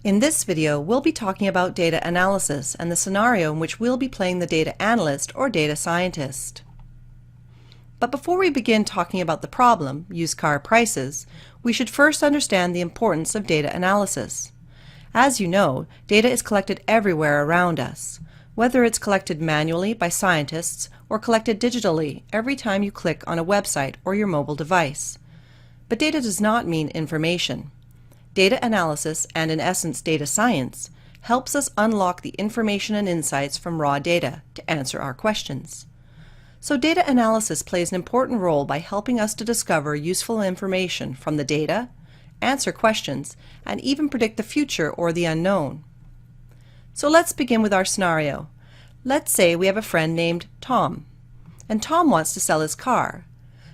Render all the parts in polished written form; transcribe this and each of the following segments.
In this video, we'll be talking about data analysis and the scenario in which we'll be playing the data analyst or data scientist. But before we begin talking about the problem, used car prices, we should first understand the importance of data analysis. As you know, data is collected everywhere around us, whether it's collected manually by scientists or collected digitally every time you click on a website or your mobile device. But data does not mean information. Data analysis, and in essence data science, helps us unlock the information and insights from raw data to answer our questions. So data analysis plays an important role by helping us to discover useful information from the data, answer questions, and even predict the future or the unknown. So let's begin with our scenario. Let's say we have a friend named Tom, and Tom wants to sell his car.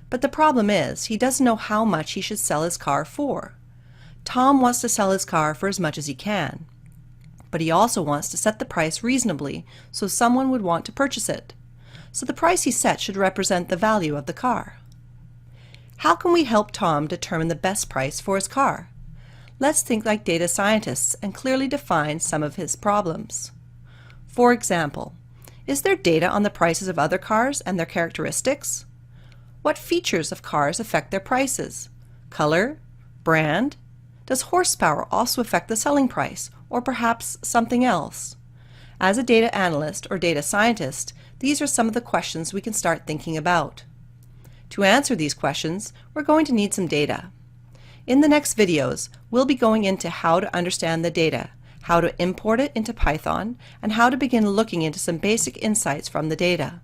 But the problem is, he doesn't know how much he should sell his car for. Tom wants to sell his car for as much as he can, but he also wants to set the price reasonably so someone would want to purchase it. So the price he sets should represent the value of the car. How can we help Tom determine the best price for his car? Let's think like data scientists and clearly define some of his problems. For example, is there data on the prices of other cars and their characteristics? What features of cars affect their prices? Color? Brand? Does horsepower also affect the selling price, or perhaps something else? As a data analyst or data scientist, these are some of the questions we can start thinking about. To answer these questions, we're going to need some data. In the next videos, we'll be going into how to understand the data, how to import it into Python, and how to begin looking into some basic insights from the data.